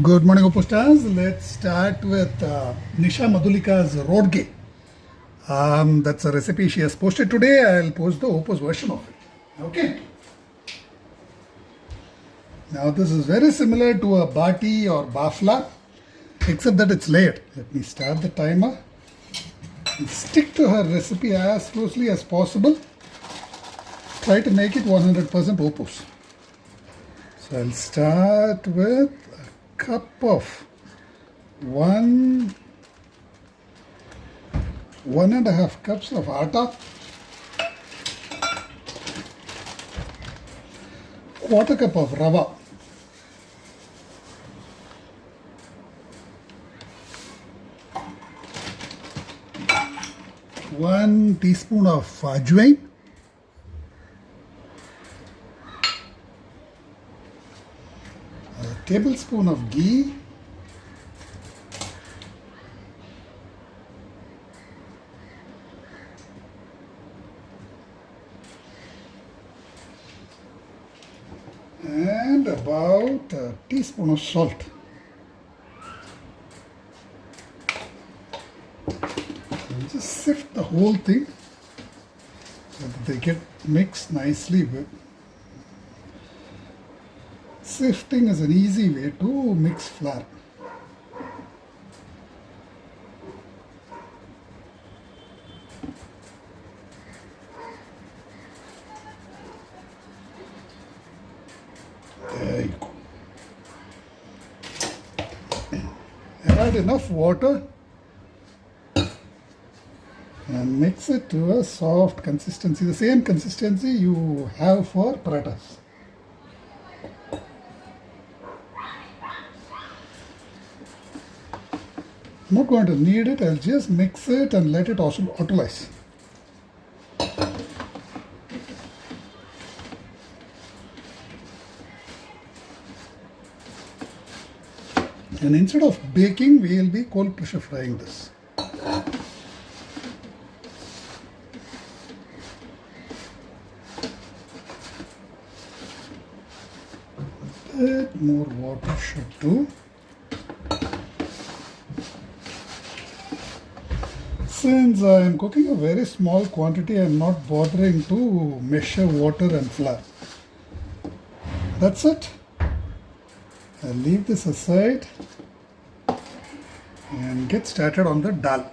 Good morning, OPOS stars. Let's start with Nisha Madhulika's Rodge. That's a recipe she has posted today. I'll post the OPOS version of it. Okay. Now this is very similar to a bati or bafla, except that it's layered. Let me start the timer and stick to her recipe as closely as possible. Try to make it 100% OPOS. So I'll start with a cup of 1.5 cups of atta, quarter cup of rava, 1 teaspoon of ajwain, a tablespoon of ghee, and about a teaspoon of salt. And just sift the whole thing so that they get mixed nicely with. Sifting is an easy way to mix flour. There you go. Add enough water and mix it to a soft consistency, the same consistency you have for parathas. I'm not going to knead it, I'll just mix it and let it also autolyze. And instead of baking, we will be cold pressure frying this. A bit more water should do. Since I am cooking a very small quantity, I am not bothering to measure water and flour. That's it. I'll leave this aside and get started on the dal.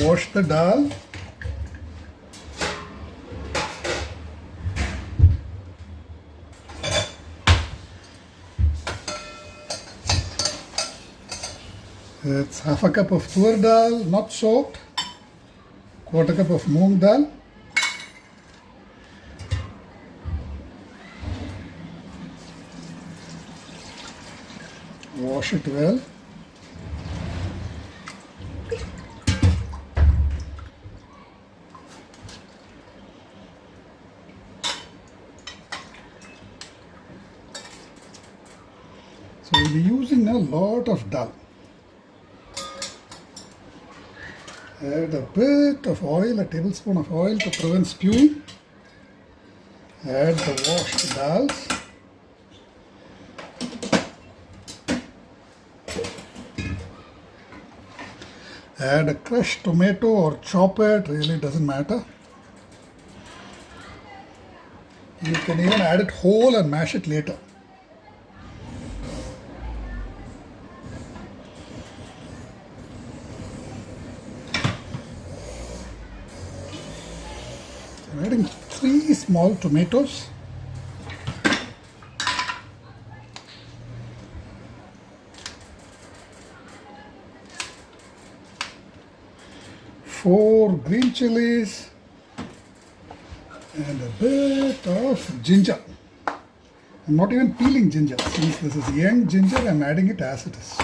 Wash the dal. It's half a cup of tur dal, not soaked, quarter cup of moong dal, wash it well. So we'll be using a lot of dal. Add a bit of oil, a tablespoon of oil to prevent spewing. Add the washed dals. Add a crushed tomato or chop it, really doesn't matter. You can even add it whole and mash it later. I'm adding 3 small tomatoes. Four green chilies and a bit of ginger. I'm not even peeling ginger. Since this is young ginger, I'm adding it as it is.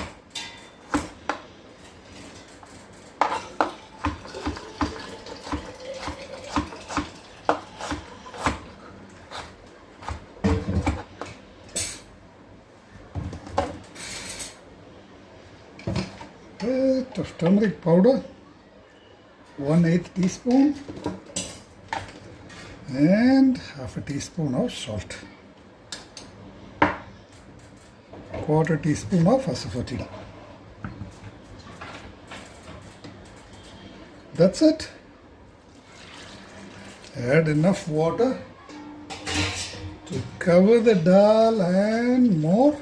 bit of turmeric powder, 1/8 teaspoon, and half a teaspoon of salt, 1/4 teaspoon of asafoetida. That's it. Add enough water to cover the dal and more.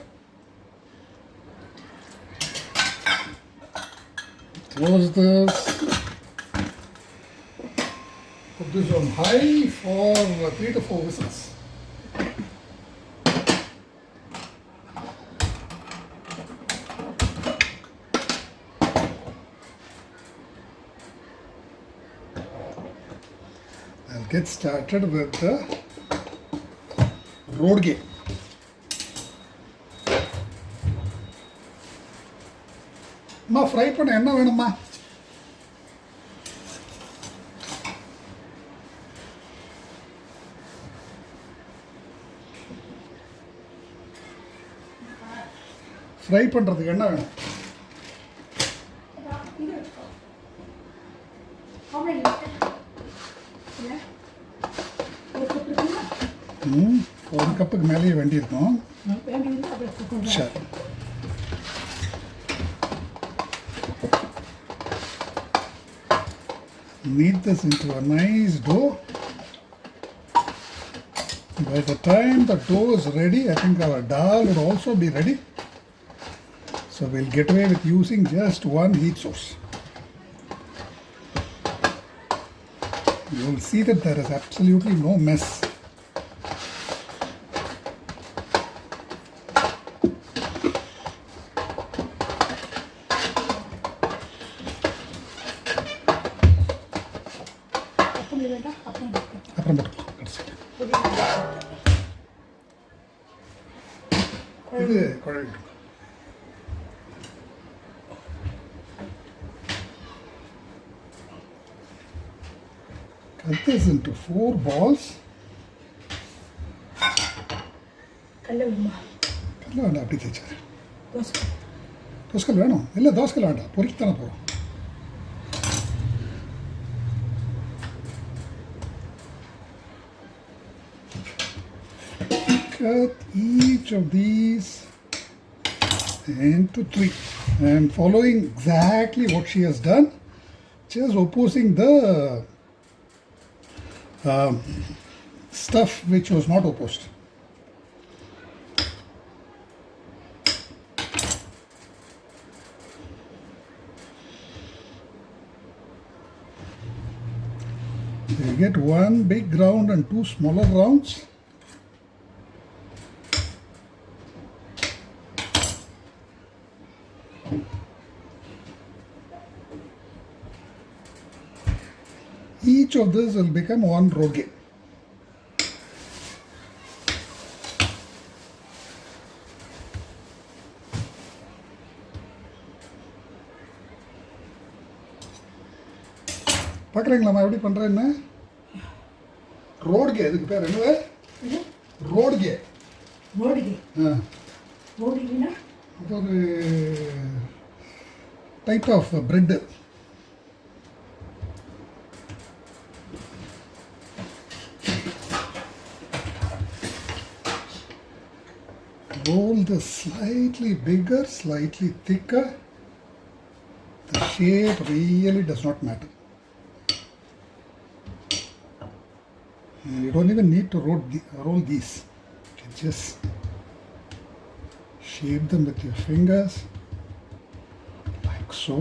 Close this. Put this on high for 3 to 4 whistles. I'll get started with the Rodge. Ma fry பண்ண என்ன வேணுமா? Fry பண்ணுறதுக்கு என்ன வேணும்? ஒரு கப்புக்கு மேலேயே வேண்டியிருக்கும். சரி, knead this into a nice dough. By the time the dough is ready, I think our dal would also be ready. So we'll get away with using just one heat source. You will see that there is absolutely no mess. அப்புறம் போட்டுக்கலாம் கடைசியில். இது குழம்பு. Cut this into 4 balls. கல்ல வேண்டாம், அப்படி தேய்ச்சாரு. தோசைக்கல் வேணும்? இல்லை, தோசைக்கல் வேண்டாம், பொறிக்கு தானே போகிறோம். Cut each of these into 3. I am following exactly what she has done, just opposing the stuff which was not opposed. You get 1 big round and 2 smaller rounds. Each of this will become 1 Rodge. பார்க்குறீங்களாம்மா எப்படி பண்ணுறேன்னு? ரோட்கே, அதுக்கு பேர் என்னது? ரோட்கே. அது ஒரு type of bread. Roll this slightly bigger, slightly thicker. The shape really does not matter. And you don't even need to roll these. You can just shape them with your fingers, like so.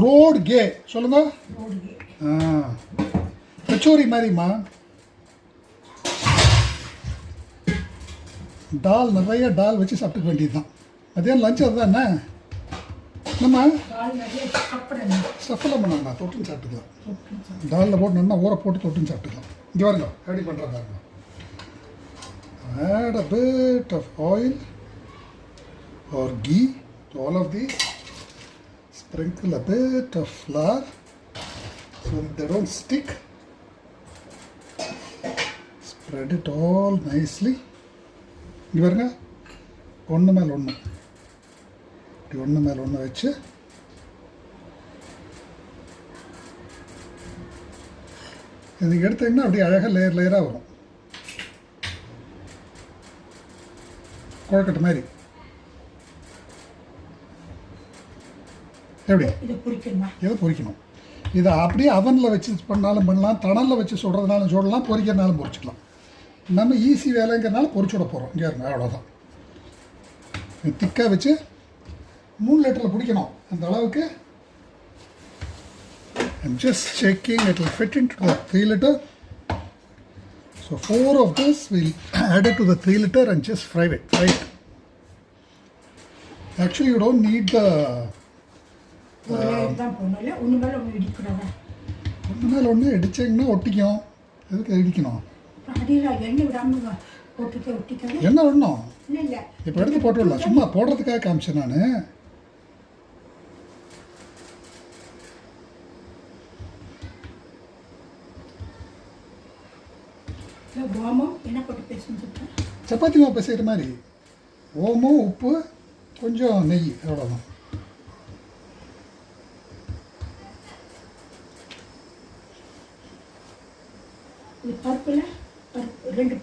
Rodge. சொல்லுங்க. கச்சோரி மாதிரிம்மா. டால் நிறைய டால் வச்சு சாப்பிட்டுக்க வேண்டியது தான். மதியானம் lunch அதுதான் என்ன நம்ம ஸ்டஃபெல்லாம் பண்ணாங்கண்ணா, தொட்டுன்னு சாப்பிட்டுக்கலாம். டாலில் போட்டு நல்லா ஊற போட்டு தொட்டுன்னு சாப்பிட்டுக்கலாம். இங்கே பாருங்க எப்படி பண்ணுறா பாருங்க. Add a bit of oil or ghee to all of these. Sprinkle a bit of flour so that they don't stick. Spread it all nicely. இங்கே பாருங்க, ஒன்று மேலே ஒன்று, இப்படி ஒன்று மேலே ஒன்று வச்சு இதுக்கு எடுத்தீங்கன்னா அப்படியே அழகாக லேயர் லேயராக வரும், கொழக்கட்டை மாதிரி. எப்படி இதை பொரிக்கணும். இதை அப்படியே அவனில் வச்சு பண்ணாலும் பண்ணலாம், தணலில் வச்சு சுடுறதுனாலும் சுடலாம், பொரிக்கிறதுனாலும் பொரிச்சிக்கலாம். நம்ம ஈஸி வேலைங்கிறதுனால பொரிச்சு விட போகிறோம். இங்கே இருங்க, அவ்வளோதான். திக்காக வச்சு 3 லிட்டரில் பிடிக்கணும் அந்த அளவுக்கு. I'm just checking it will fit into the 3 liter. So 4 of this we'll add it to the 3 liter and just fry it. Actually you don't need the ஒன்று மேலே ஒன்று இடிச்சிங்கன்னா ஒட்டிக்கும். எதுக்கு இடிக்கணும்? என்ன ஒன்றும் இப்போ எடுத்து போட்டு விடலாம். சும்மா போடுறதுக்காக காமிச்சேன் நான். சப்பாத்தி மாவு பிசைகிற மாதிரி ஓமம், உப்பு, கொஞ்சம் நெய், அவ்வளோதான்.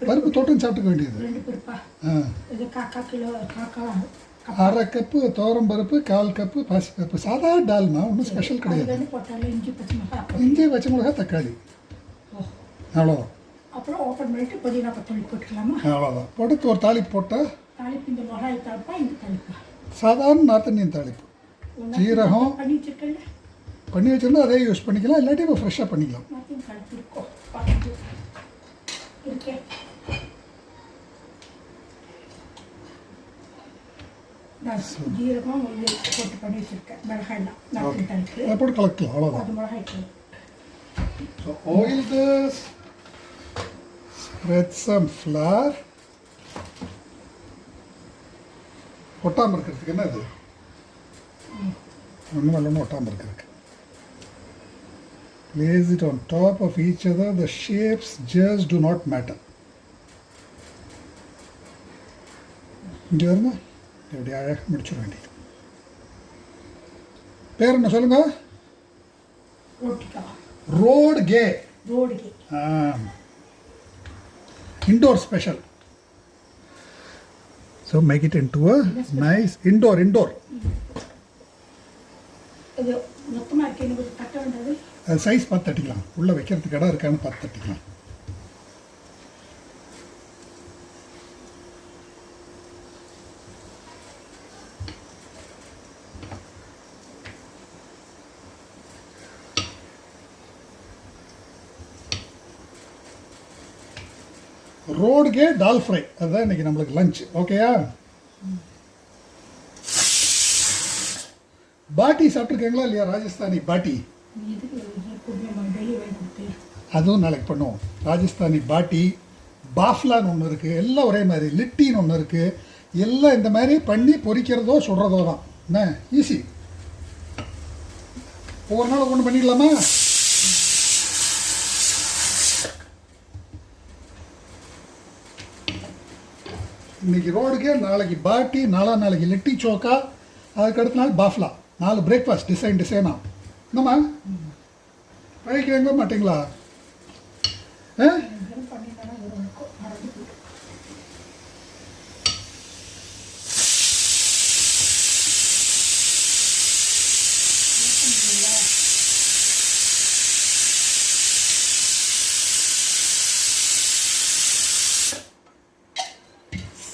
பருப்பு தொட்டும் சாப்பிட்டுக்க வேண்டியது. 1/2 கப்பு துவரம் பருப்பு, 1/4 கப்பு பாசிப்பருப்பு. சாதா டால்மா, ஒன்றும் ஸ்பெஷல் கிடையாது. இஞ்சி, பச்சை மிளகாய், தக்காளி, அவ்வளோதான். அப்புறம் ஓப்பன் பண்ணிட்டு புதினா கொத்தமல்லி போட்டுக்கலாமா? அவ்வளோதான். போட்டு ஒரு தாளிப்பு போட்டால் தாளிப்பு இந்த மிளகாய் தாளிப்பா இந்த தாளிப்பா? சாதாரண நார்த் இந்தியன் தாளிப்பு. ஜீரகம் பண்ணி வச்சுருந்தா அதே யூஸ் பண்ணிக்கலாம், இல்லாட்டி இப்போ ஃப்ரெஷ்ஷாக பண்ணிக்கலாம். ஜீரகம் போட்டு பண்ணி வச்சுருக்கேன். மிளகாய்லாம் அதை போட்டு கலக்கலாம், அவ்வளோதான். மிளகாய் So oil this, spread some flour. ஒட்டாமல் இருக்கிறதுக்கு என்ன இது? ஒன்று மேலே ஒன்று ஒட்டாமல் இருக்கிறதுக்கு. Place it on top of each other. The shapes just do not matter. இங்கே வருங்க, எப்படி அழகாக முடிச்சிட வேண்டியது. பேர் என்ன சொல்லுங்க? ரோட்கே. Indoor special. So make it into a nice indoor. அது சைஸ் பார்த்து தட்டிக்கலாம். உள்ளே வைக்கிறதுக்கு இடம் இருக்கான்னு பார்த்து தட்டிக்கலாம். ரோட்கே டால் ஃப்ரை, அதுதான் இன்னைக்கு நம்மளுக்கு லஞ்ச். ஓகேயா? பாட்டி சாப்பிட்ருக்கீங்களா இல்லையா? ராஜஸ்தானி பாட்டி, அதுவும் நாளைக்கு பண்ணுவோம். ராஜஸ்தானி பாட்டி, பாஃப்லான்னு ஒன்று இருக்குது, எல்லாம் ஒரே மாதிரி. லிட்டின்னு ஒன்று இருக்குது, எல்லாம் இந்த மாதிரி பண்ணி பொரிக்கிறதோ சுடுறதோ தான். என்ன ஈஸி. ஒவ்வொரு நாள் ஒன்று பண்ணிக்கலாமா? இன்றைக்கி ரோடுக்கே, நாளைக்கு பாட்டி, நாளைக்கு லிட்டி சோக்கா, அதுக்கு அடுத்த நாள் பாஃப்லா. 4 பிரேக்ஃபாஸ்ட் டிசைனாக. என்னம்மா பழிக்கிறீங்களா மாட்டிங்களா?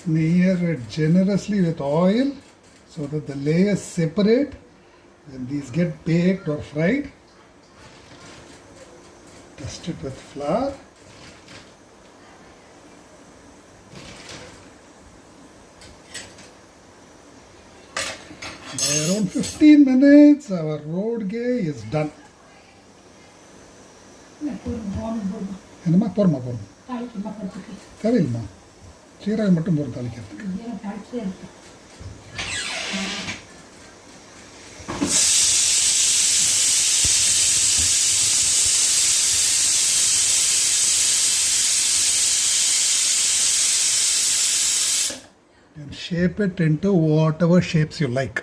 Smear it generously with oil so that the layers separate when these get baked or fried. Dust it with flour. By around 15 minutes, our rodge is done. என்னம்மா போருமா தேவையில்லைம்மா, சீரகம் மட்டும் போகிற தாளிக்கிறதுக்கு. and shape it into whatever shapes you like.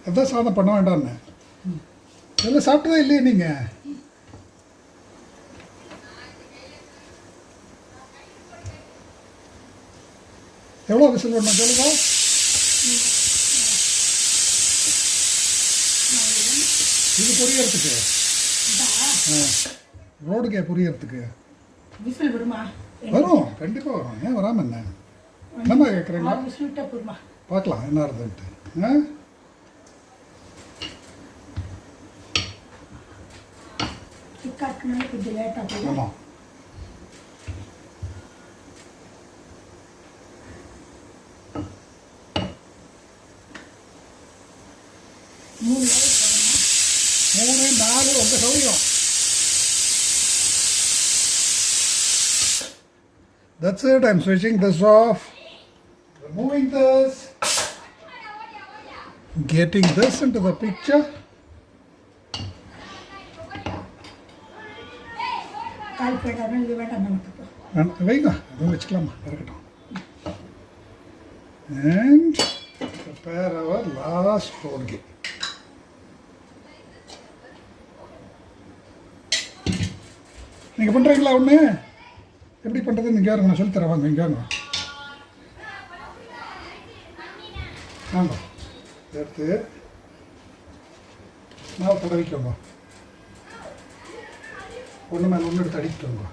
அதான் சாதம் பண்ண வேண்டாம்னு இதெல்லாம் சாப்பிட்டதே இல்லையே நீங்கள். எவ்வளோ விசில் பண்ணணும் சொல்லுங்க. இது புரியறதுக்கு ரோடுக்கே புரியறதுக்கு விசில் விடுமா? வரும், கண்டிப்பாக வரும். ஏன் வராமல் என்ன என்னம்மா கேட்குறீங்களா? விசில் விட்டா போடுமா? பார்க்கலாம் என்ன இருந்துன்ட்டு. டிக்காட்டினாலும் கொஞ்சம் லேட்டாக போகும். ஆமாம். மூணு நாள் போடணும். 3 4 உங்கள் சௌரியம். That's it. I'm switching this off, removing this, getting this into the picture. கால் போயிட்டாலும் இது வேண்டாம் நமக்கு. வைங்க அதுவும் வச்சுக்கலாமா, இருக்கட்டும். And prepare our last rodge. நீங்கள் பண்ணுறீங்களா ஒன்று? எப்படி பண்ணுறதுன்னு இங்கே இருங்க, நான் சொல்லி தரேன். வாங்க இங்கே வாங்க. வாங்க எடுத்து மாவு தடவிக்கோங்க. ஒன்று மேலே ஒன்று எடுத்து அடிக்கிட்டோங்க.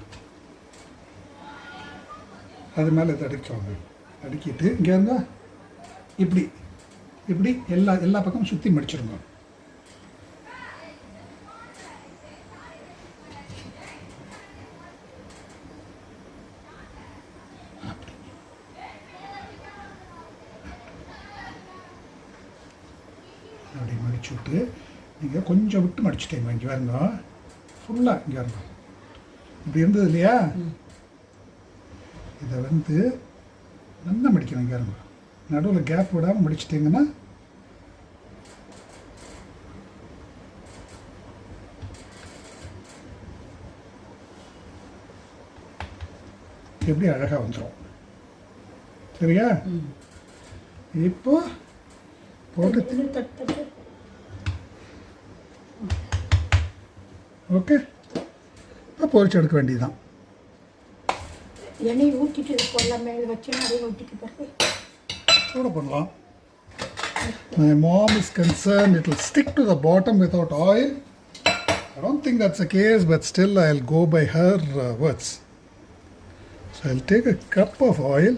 அது மேலே எடுத்து அடிக்கோங்க. அடுக்கிட்டு இங்கே இருங்க. இப்படி இப்படி எல்லா பக்கமும் சுற்றி மடிச்சிருங்க. அப்படி மடிச்சுட்டு நீங்கள் கொஞ்சம் விட்டு மடிச்சுட்டீங்க. இங்கே வருங்க, ஃபுல்லாக இங்கே வருங்க. இப்படி இருந்தது இல்லையா? இதை வந்து நல்லா மடிக்கணும். இங்கே வருங்க, நடுவில் கேப் விடாமல் மடிச்சிட்டிங்கன்னா எப்படி அழகாக வந்துடும். சரியா? இப்போ போட்டு ஓகே, இப்போ பொரிச்சு எடுக்க வேண்டியதுதான். எண்ணெய் ஊற்றிட்டு போடலாம். மேலே வச்சு நிறைய ஊற்றிட்டு பிறகு கூட பண்ணலாம். My mom is concerned it will stick to the bottom without oil. I don't think that's the case, but still I'll go by her words. So I'll take a cup of oil,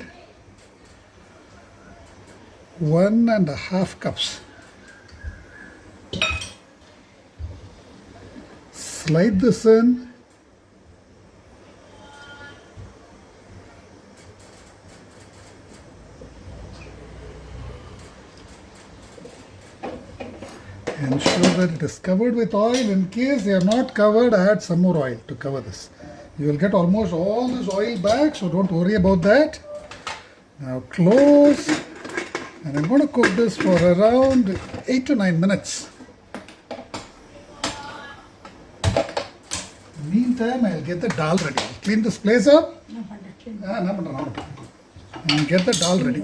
1.5 cups. Slide this in. Ensure that it is covered with oil. In case they are not covered, add some more oil to cover this. You will get almost all this oil back, so don't worry about that. Now close, and I'm going to cook this for around 8 to 9 minutes. Meantime, I'll get the dal ready. I'll clean this place up. And get the dal ready.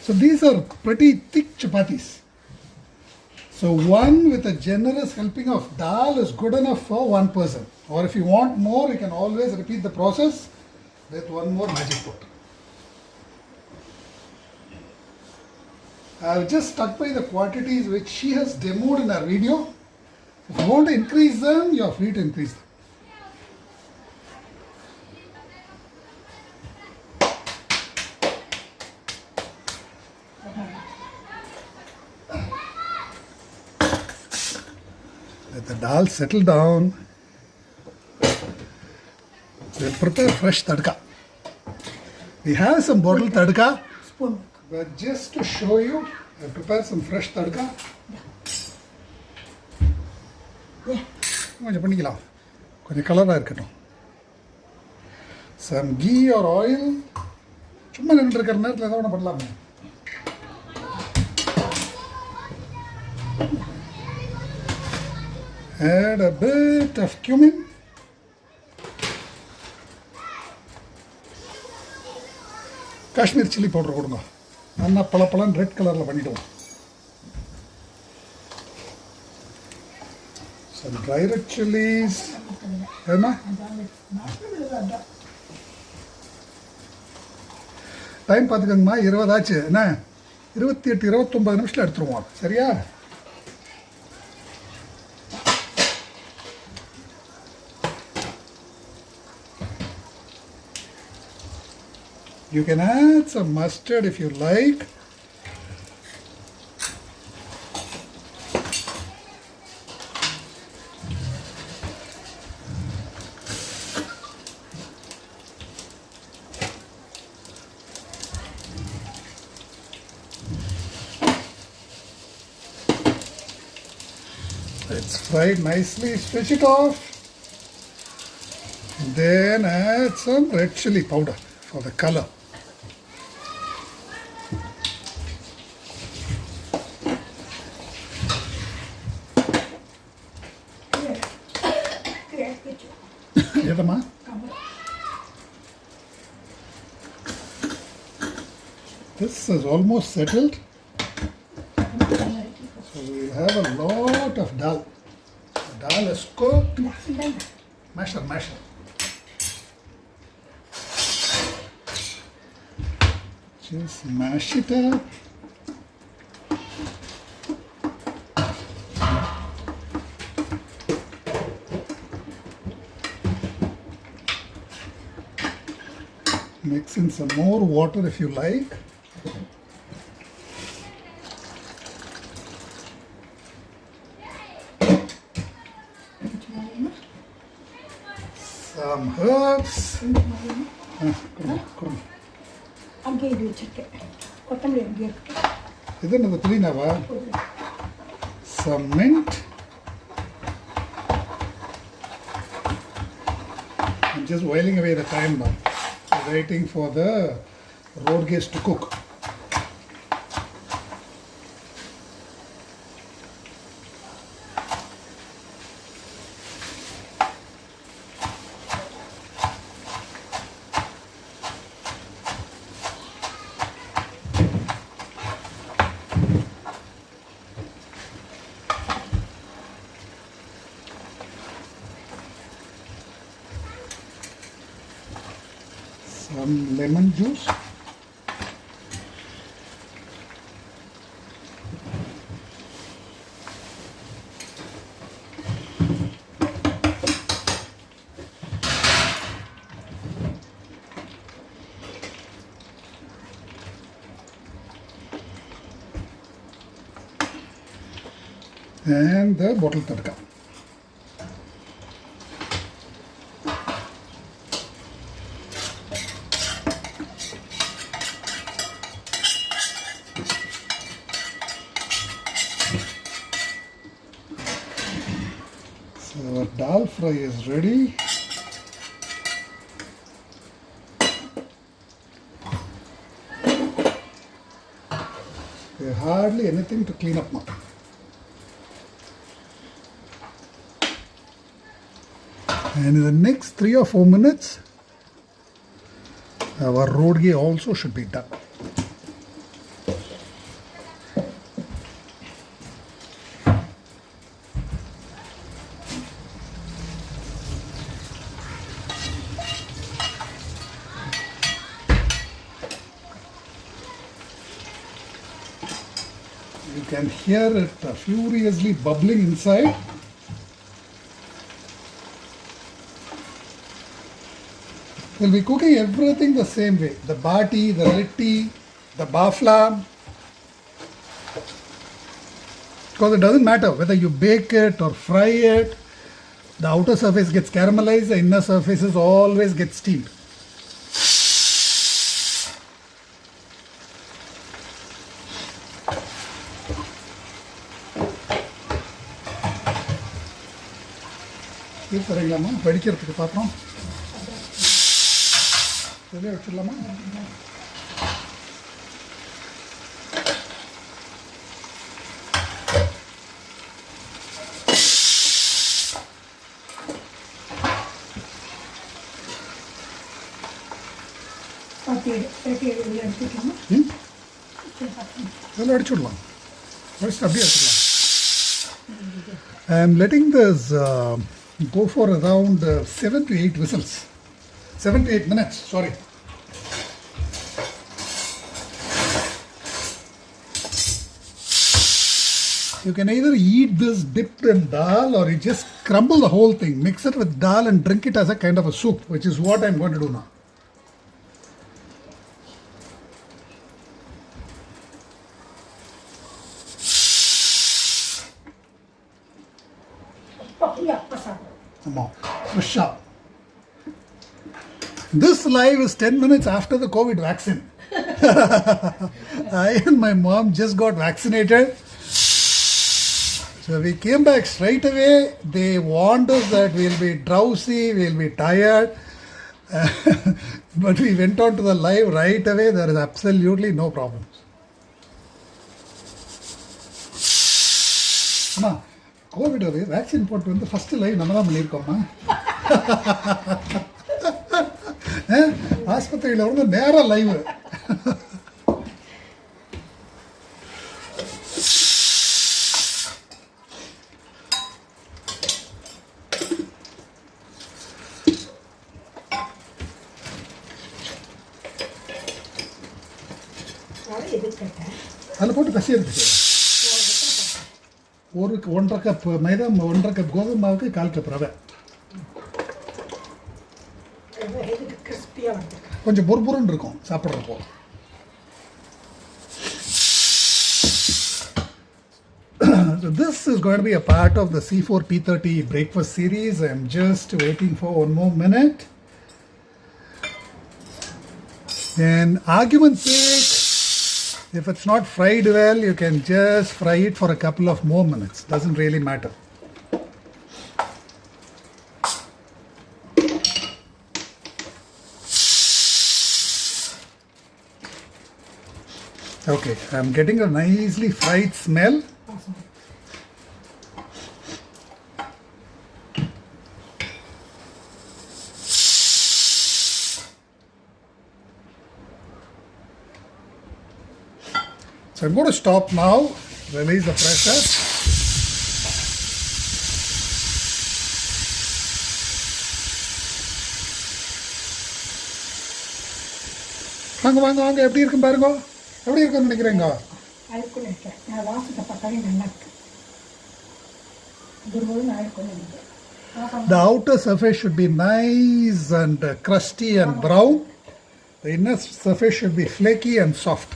So these are pretty thick chapatis. So one with a generous helping of dal is good enough for one person. Or if you want more, you can always repeat the process with one more magic pot. I have just stuck by the quantities which she has demoed in her video. If you want to increase them, you are free to increase them. Let the dal settle down. We'll prepare fresh tadka. We have some bottled tadka, spoon. but just to show you, I'll prepare some fresh tadka. கொஞ்சம் பண்ணிக்கலாம், கொஞ்சம் கலராக இருக்கட்டும். Some ghee or oil. சும்மா நின்று இருக்கிற நேரத்தில் ஏதோ ஒன்று பண்ணலாமே. Add a bit of cumin. Kashmir chilli powder கொடுங்க, நல்லா பழப்பழம் ரெட் கலரில் பண்ணிவிடுவோம். Some dry red chilies. என்ன டைம் பார்த்துக்கோங்கம்மா, 20 ஆச்சு. என்ன 28 29 நிமிஷத்தில் எடுத்துருவோம், சரியா? You can add some mustard if you like. It's fried nicely, switch it off. Then add some red chili powder for the color. எதம்மா? This is almost settled. So we'll have a lot of dal. The dal is cooked. Masher. Just mash it up. Mix in some more water if you like. Some herbs. அங்கே இது வச்சிருக்கேன், கொத்தமல்லி அங்கே இருக்கு. இது என்னது புதினாவா? Some mint. I'm just whiling away the time now, waiting for the Rodge to cook. Some lemon juice. And the bottle tadka. So our dal fry is ready. There's hardly anything to clean up now. And in the next 3 or 4 minutes, our Rodge also should be done. You can hear it furiously bubbling inside. We'll be cooking everything the same way. The bati, the litti, the bafla. Because it doesn't matter whether you bake it or fry it. The outer surface gets caramelized, the inner surfaces always get steamed. இது சரிங்களாம்மா வடிக்கிறதுக்கு பாத்திரம் இதிலே வச்சிடலாமா? இதில் அடிச்சுடலாம். First அப்படியே எடுத்துக்கலாம். I am letting this go for around 7 to 8 whistles. 7 to 8 minutes, sorry. You can either eat this dipped in dal or you just crumble the whole thing, mix it with dal and drink it as a kind of a soup, which is what I am going to do now. Fresha. This live is 10 minutes after the COVID vaccine. I and my mom just got vaccinated. So we came back straight away. They warned us that we'll be drowsy, we'll be tired. But we went on to the live right away. There is absolutely no problems. Amma, Covid vaccine போட்டு வந்து first live நம்ம தான் பண்ணியிருக்கோம்மா. ஆஸ்பத்திரியில் வந்து நேராக live. அதில் போட்டு பசி எடுத்துச்சு. ஒரு 1.5 கப் மைதா, 1.5 கப் கோதுமை மாவுக்கு 1/4 கப் ரவை. கொஞ்சம் பொறுபொருன்னு இருக்கும் சாப்பிட்றப்போ. So this is going to be a part of the C4 P30 breakfast series. I'm just waiting for one more minute. And argument's sake, if it's not fried well, you can just fry it for a couple of more minutes. Doesn't really matter. Okay, I'm getting a nicely fried smell. So I'm going to stop now, release the pressure. வாங்க வாங்க வாங்க, எப்படி இருக்கும் பாருங்க. எப்படி இருக்குன்னு நினைக்கிறேங்க? The outer surface should be nice and crusty and brown. The inner surface should be flaky and soft.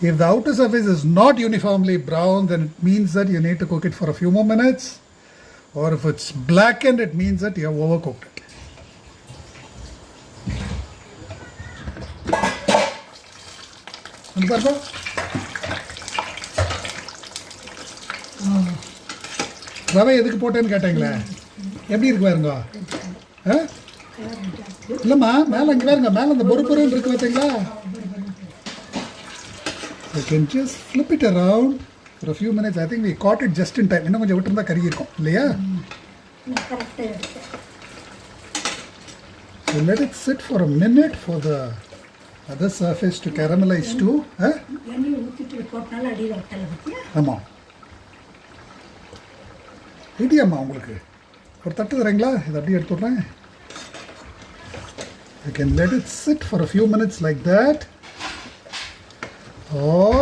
If the outer surface is not uniformly brown, then it means that you need to cook it for a few more minutes. Or if it's blackened, it means that you have overcooked it. ரவை எதுக்கு போட்டேன்னு கேட்டீங்களே, எப்படி இருக்கு பாருங்க. இல்லைம்மா, மேலே இங்கே பாருங்க, மேலே அந்த பொறுப்புன்னு இருக்கு பார்த்தீங்களா. You can just flip it around for a few minutes. I think we caught it just in time. இன்னும் கொஞ்சம் விட்டுருந்தா கருகி இருக்கும் இல்லையா? So let it sit for a minute for the other surface to caramelize too. ஆமாம், ஐடியாம்மா உங்களுக்கு ஒரு தட்டு தரீங்களா? இதை அப்படியே எடுத்துடுறேன். You can let it sit for a few minutes like that. Or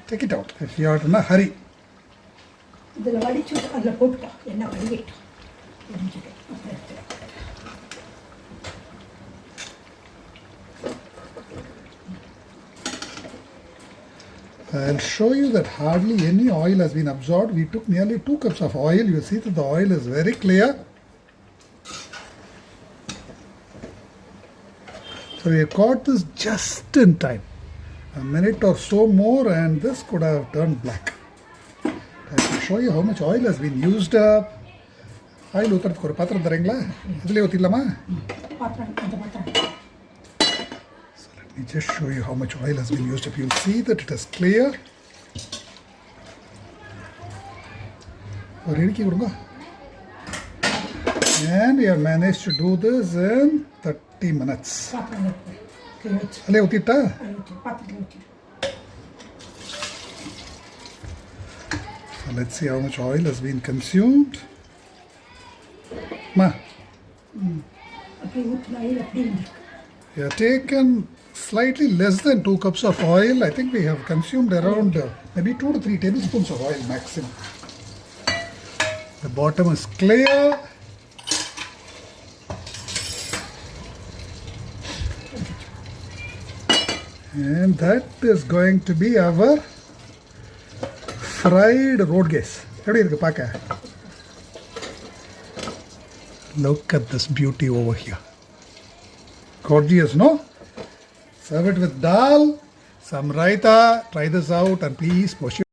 take it out if you are in a hurry. I'll show you that hardly any oil has been absorbed. We took nearly 2 cups of oil. You see that the oil is very clear. So we have caught this just in time. A minute or so more and this could have turned black. I can show you how much oil has been used up. Oil ஊத்துறதுக்கு ஒரு பாத்திரம் தரீங்களா? இதுலயே ஊத்திடலாமா? பாத்திரம் அந்த பாத்திரம். So let me just show you how much oil has been used up. You'll see that it is clear. ஒரு இடிக்கி கொடுங்க. And we have managed to do this in 30 minutes. பாத்திரம் வச்சு. அதுலயே ஊத்திட்டா? பாத்திரத்துல வச்சு. So let's see how much oil has been consumed. Ma, அப்படியே ஊற்றினா oil அப்படியே வந்துருக்கு. we have taken slightly less than 2 cups of oil. I think we have consumed around maybe 2 to 3 tablespoons of oil maximum. The bottom is clear. And that is going to be our fried Rodge. எப்படி இருக்கு பார்க்க? Look at this beauty over here. Gorgeous, no? Serve it with dal, some raita. Try this out and please post